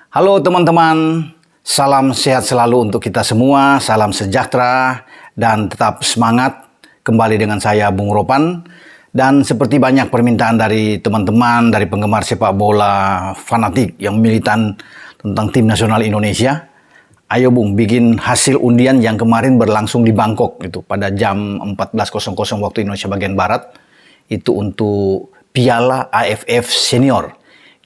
Halo teman-teman, salam sehat selalu untuk kita semua, salam sejahtera dan tetap semangat. Kembali dengan saya Bung Ropan, dan seperti banyak permintaan dari teman-teman, dari penggemar sepak bola fanatik yang militan tentang tim nasional Indonesia, ayo Bung bikin hasil undian yang kemarin berlangsung di Bangkok itu pada jam 14.00 waktu Indonesia bagian Barat, itu untuk Piala AFF Senior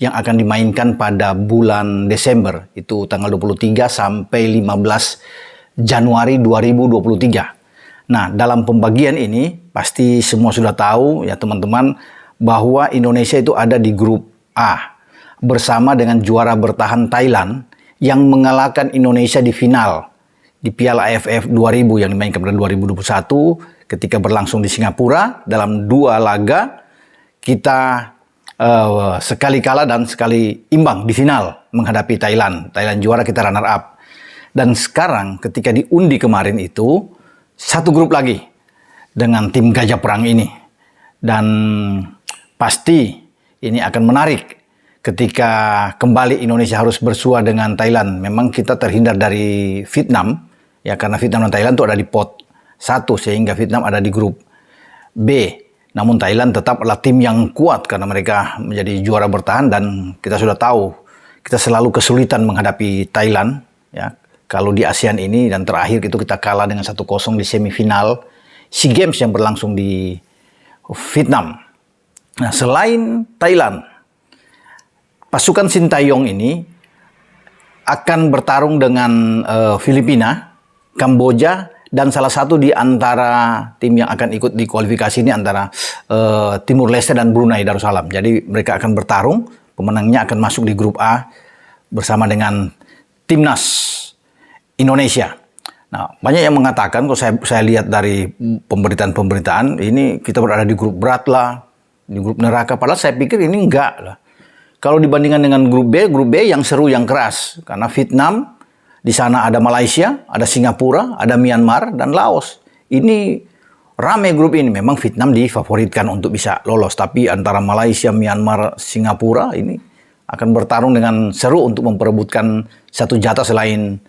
yang akan dimainkan pada bulan Desember, itu tanggal 23 sampai 15 Januari 2023. Nah, dalam pembagian ini pasti semua sudah tahu ya teman-teman bahwa Indonesia itu ada di grup A bersama dengan juara bertahan Thailand yang mengalahkan Indonesia di final di Piala AFF 2000 yang dimainkan pada 2021 ketika berlangsung di Singapura. Dalam dua laga kita sekali kalah dan sekali imbang di final menghadapi Thailand. Thailand juara, kita runner up. Dan sekarang ketika diundi kemarin itu satu grup lagi dengan tim Gajah Perang ini. Dan pasti ini akan menarik ketika kembali Indonesia harus bersua dengan Thailand. Memang kita terhindar dari Vietnam ya, karena Vietnam dan Thailand itu ada di pot 1 sehingga Vietnam ada di grup B. Namun Thailand tetap adalah tim yang kuat karena mereka menjadi juara bertahan, dan kita sudah tahu kita selalu kesulitan menghadapi Thailand ya. Kalau di ASEAN ini, dan terakhir itu kita kalah dengan 1-0 di semifinal SEA Games yang berlangsung di Vietnam. Nah, selain Thailand, pasukan Sintayong ini akan bertarung dengan Filipina, Kamboja, dan salah satu di antara tim yang akan ikut di kualifikasi ini antara Timur Leste dan Brunei Darussalam. Jadi mereka akan bertarung, pemenangnya akan masuk di grup A bersama dengan Timnas Indonesia. Nah, banyak yang mengatakan, kalau saya lihat dari pemberitaan-pemberitaan, ini kita berada di grup berat lah, di grup neraka. Padahal saya pikir ini enggak lah. Kalau dibandingkan dengan grup B yang seru, yang keras. Karena Vietnam, di sana ada Malaysia, ada Singapura, ada Myanmar, dan Laos. Ini rame grup ini. Memang Vietnam difavoritkan untuk bisa lolos. Tapi antara Malaysia, Myanmar, Singapura ini akan bertarung dengan seru untuk memperebutkan satu jatah selain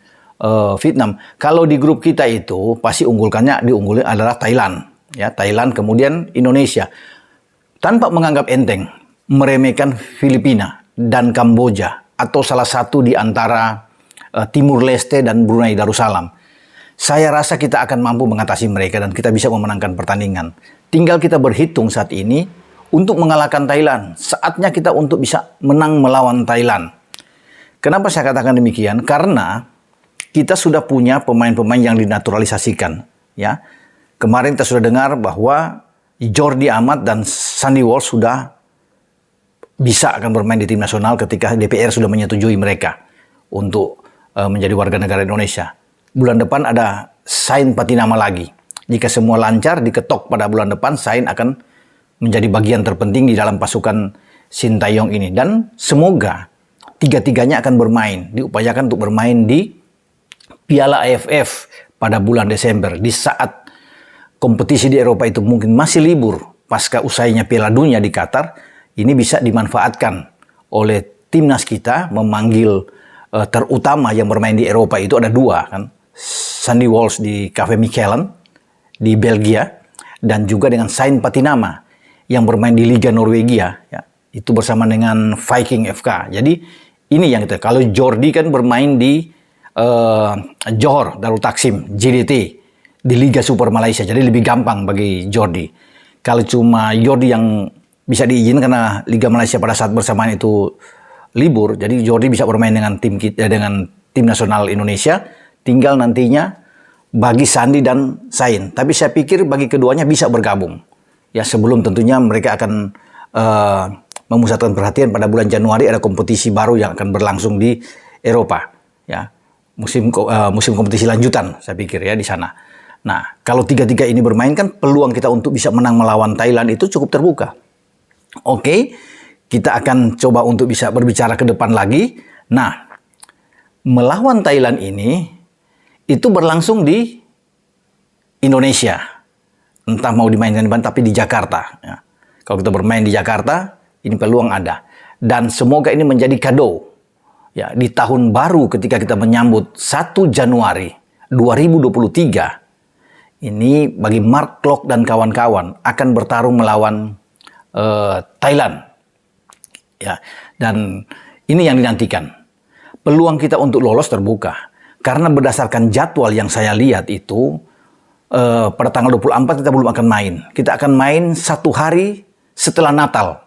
Vietnam. Kalau di grup kita itu pasti diunggulkan adalah Thailand. Ya, Thailand, kemudian Indonesia. Tanpa menganggap enteng, meremehkan Filipina dan Kamboja atau salah satu di antara Timur Leste dan Brunei Darussalam. Saya rasa kita akan mampu mengatasi mereka dan kita bisa memenangkan pertandingan. Tinggal kita berhitung saat ini untuk mengalahkan Thailand. Saatnya kita untuk bisa menang melawan Thailand. Kenapa saya katakan demikian? Karena kita sudah punya pemain-pemain yang dinaturalisasikan. Ya, kemarin kita sudah dengar bahwa Jordi Amat dan Sandy Walsh sudah bisa akan bermain di tim nasional ketika DPR sudah menyetujui mereka untuk menjadi warga negara Indonesia. Bulan depan ada Sain Patinama lagi. Jika semua lancar, diketok pada bulan depan, Sain akan menjadi bagian terpenting di dalam pasukan Sintayong ini. Dan semoga tiga-tiganya akan bermain, diupayakan untuk bermain di Piala AFF pada bulan Desember. Di saat kompetisi di Eropa itu mungkin masih libur, pasca usainya Piala Dunia di Qatar, ini bisa dimanfaatkan oleh timnas kita memanggil terutama yang bermain di Eropa itu ada dua kan, Sandy Walsh di KV Mechelen di Belgia, dan juga dengan Sain Patinama yang bermain di Liga Norwegia ya, itu bersama dengan Viking FK. Jadi ini yang kita, kalau Jordi kan bermain di Johor Darul Taksim JDT di Liga Super Malaysia, jadi lebih gampang bagi Jordi. Kalau cuma Jordi yang bisa diizinkan karena Liga Malaysia pada saat bersamaan itu libur, jadi Jordi bisa bermain dengan tim kita, dengan tim nasional Indonesia. Tinggal nantinya bagi Sandi dan Sain. Tapi saya pikir bagi keduanya bisa bergabung. Ya, sebelum tentunya mereka akan memusatkan perhatian pada bulan Januari ada kompetisi baru yang akan berlangsung di Eropa. Ya, musim kompetisi lanjutan saya pikir ya di sana. Nah, kalau tiga-tiga ini bermain kan peluang kita untuk bisa menang melawan Thailand itu cukup terbuka. Oke. Kita akan coba untuk bisa berbicara ke depan lagi. Nah, melawan Thailand ini itu berlangsung di Indonesia. Entah mau dimainkan di mana, tapi di Jakarta. Ya. Kalau kita bermain di Jakarta, ini peluang ada. Dan semoga ini menjadi kado Ya, di tahun baru ketika kita menyambut 1 Januari 2023, ini bagi Mark Klok dan kawan-kawan akan bertarung melawan Thailand. Ya, dan ini yang dinantikan. Peluang kita untuk lolos terbuka. Karena berdasarkan jadwal yang saya lihat itu, pada tanggal 24 kita belum akan main. Kita akan main 1 hari setelah Natal.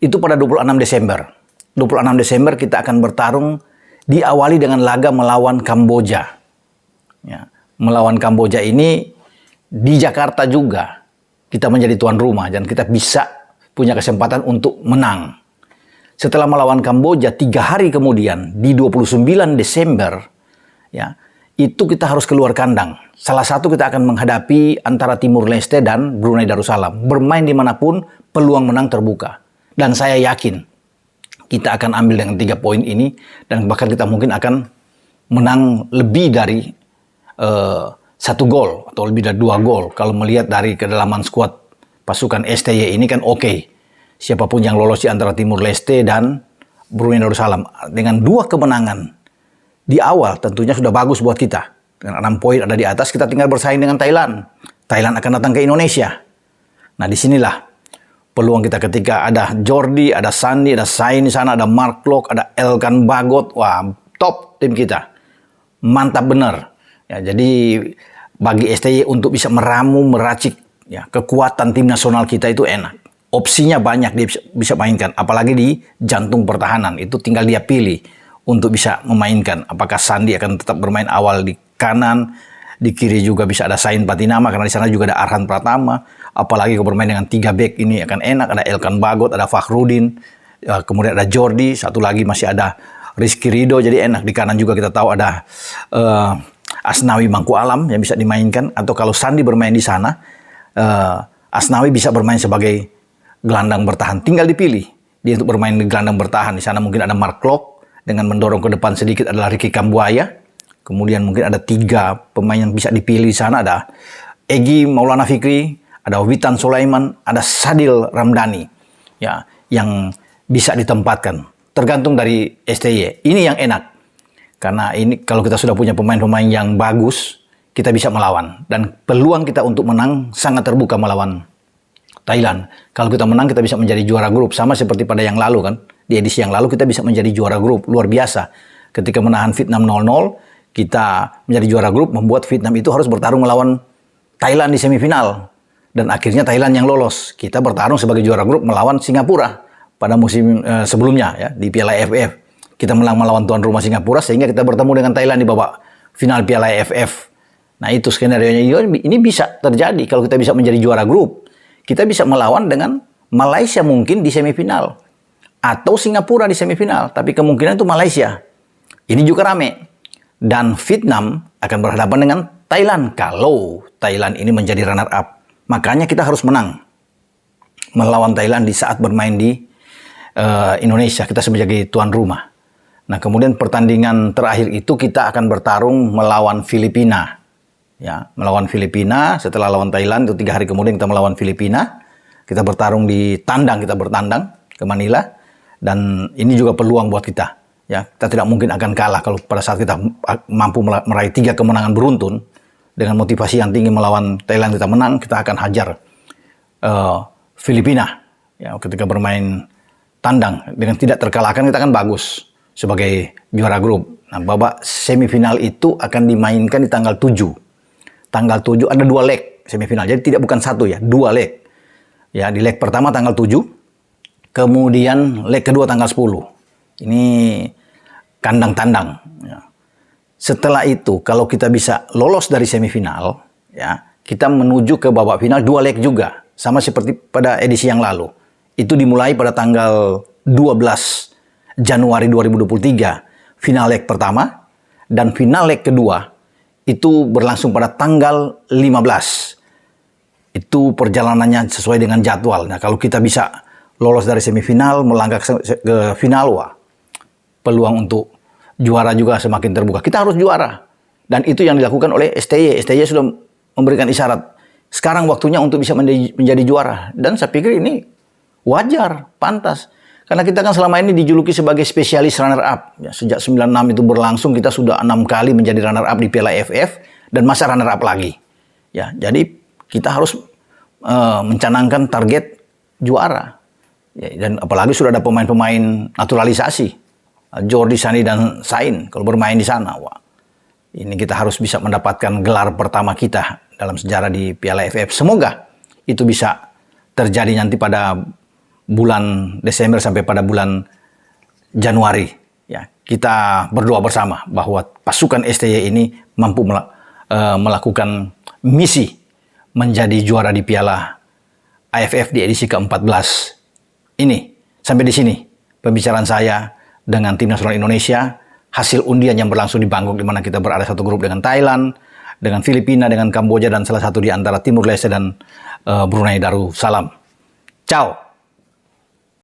Itu pada 26 Desember. 26 Desember kita akan bertarung, diawali dengan laga melawan Kamboja. Ya, melawan Kamboja ini di Jakarta juga kita menjadi tuan rumah dan kita bisa punya kesempatan untuk menang. Setelah melawan Kamboja 3 hari kemudian di 29 Desember, ya, itu kita harus keluar kandang. Salah satu kita akan menghadapi antara Timur Leste dan Brunei Darussalam. Bermain dimanapun peluang menang terbuka. Dan saya yakin kita akan ambil dengan 3 poin ini dan bahkan kita mungkin akan menang lebih dari 1 gol atau lebih dari 2 gol. Kalau melihat dari kedalaman skuad pasukan STY ini kan oke. Siapapun yang lolos di antara Timur Leste dan Brunei Darussalam dengan 2 kemenangan di awal tentunya sudah bagus buat kita. Dengan 6 poin ada di atas, kita tinggal bersaing dengan Thailand. Thailand akan datang ke Indonesia. Nah, disinilah peluang kita ketika ada Jordi, ada Sandi, ada Sain di sana, ada Mark Klok, ada Elkan Bagot. Wah, top tim kita. Mantap bener. Ya, jadi bagi STY untuk bisa meramu, meracik ya, kekuatan tim nasional kita itu enak. Opsinya banyak dia bisa mainkan, apalagi di jantung pertahanan. Itu tinggal dia pilih untuk bisa memainkan. Apakah Sandi akan tetap bermain awal di kanan, di kiri juga bisa ada Sain Patinama, karena di sana juga ada Arhan Pratama. Apalagi kalau bermain dengan 3 back ini akan enak. Ada Elkan Bagot, ada Fakhrudin, kemudian ada Jordi, satu lagi masih ada Rizky Ridho, jadi enak. Di kanan juga kita tahu ada Asnawi Mangku Alam yang bisa dimainkan. Atau kalau Sandi bermain di sana, Asnawi bisa bermain sebagai gelandang bertahan. Tinggal dipilih dia untuk bermain di gelandang bertahan. Di sana mungkin ada Mark Klok dengan mendorong ke depan sedikit adalah Ricky Kambuaya. Kemudian mungkin ada 3 pemain yang bisa dipilih di sana, ada Egy Maulana Fikri, ada Witan Sulaiman, ada Sadil Ramdhani. Ya, yang bisa ditempatkan. Tergantung dari STY. Ini yang enak. Karena ini kalau kita sudah punya pemain-pemain yang bagus, kita bisa melawan. Dan peluang kita untuk menang sangat terbuka melawan Thailand. Kalau kita menang, kita bisa menjadi juara grup. Sama seperti pada yang lalu kan. Di edisi yang lalu kita bisa menjadi juara grup. Luar biasa. Ketika menahan Vietnam 0-0, kita menjadi juara grup, membuat Vietnam itu harus bertarung melawan Thailand di semifinal. Dan akhirnya Thailand yang lolos. Kita bertarung sebagai juara grup melawan Singapura pada musim sebelumnya ya, di Piala AFF. Kita menang melawan tuan rumah Singapura sehingga kita bertemu dengan Thailand di babak final Piala AFF. Nah, itu skenario-nya. Ini bisa terjadi kalau kita bisa menjadi juara grup. Kita bisa melawan dengan Malaysia mungkin di semifinal. Atau Singapura di semifinal. Tapi kemungkinan itu Malaysia. Ini juga rame. Dan Vietnam akan berhadapan dengan Thailand. Kalau Thailand ini menjadi runner up. Makanya kita harus menang. Melawan Thailand di saat bermain di Indonesia. Kita sebagai tuan rumah. Nah, kemudian pertandingan terakhir itu kita akan bertarung melawan Filipina. Ya, melawan Filipina. Setelah lawan Thailand itu 3 hari kemudian kita melawan Filipina. Kita bertarung di tandang, kita bertandang ke Manila. Dan ini juga peluang buat kita. Ya, kita tidak mungkin akan kalah kalau pada saat kita mampu meraih 3 kemenangan beruntun dengan motivasi yang tinggi melawan Thailand kita menang, kita akan hajar Filipina. Ya, ketika bermain tandang dengan tidak terkalahkan kita akan bagus sebagai juara grup. Nah, babak semifinal itu akan dimainkan di tanggal 7. Tanggal 7 ada 2 leg semifinal. Jadi tidak bukan 1 ya, 2 leg. Ya, di leg pertama tanggal 7, kemudian leg kedua tanggal 10. Ini kandang tandang. Ya. Setelah itu, kalau kita bisa lolos dari semifinal, ya, kita menuju ke babak final 2 leg juga. Sama seperti pada edisi yang lalu. Itu dimulai pada tanggal 12 Januari 2023, final leg pertama, dan final leg kedua itu berlangsung pada tanggal 15. Itu perjalanannya sesuai dengan jadwal. Nah, kalau kita bisa lolos dari semifinal, melangkah ke final, wah, peluang untuk juara juga semakin terbuka. Kita harus juara. Dan itu yang dilakukan oleh STY. STY sudah memberikan isyarat. Sekarang waktunya untuk bisa menjadi juara. Dan saya pikir ini wajar, pantas. Karena kita kan selama ini dijuluki sebagai spesialis runner up. Ya, sejak 96 itu berlangsung kita sudah 6 kali menjadi runner up di Piala AFF dan masa runner up lagi. Ya, jadi kita harus mencanangkan target juara. Ya, dan apalagi sudah ada pemain-pemain naturalisasi. Jordi, Sani, dan Sain kalau bermain di sana. Wah, ini kita harus bisa mendapatkan gelar pertama kita dalam sejarah di Piala AFF. Semoga itu bisa terjadi nanti pada bulan Desember sampai pada bulan Januari. Ya, kita berdoa bersama bahwa pasukan STY ini mampu melakukan misi menjadi juara di Piala AFF di edisi ke-14 ini. Sampai di sini pembicaraan saya dengan tim nasional Indonesia, hasil undian yang berlangsung di Bangkok, di mana kita berada satu grup dengan Thailand, dengan Filipina, dengan Kamboja, dan salah satu di antara Timur Leste dan Brunei Darussalam. Ciao.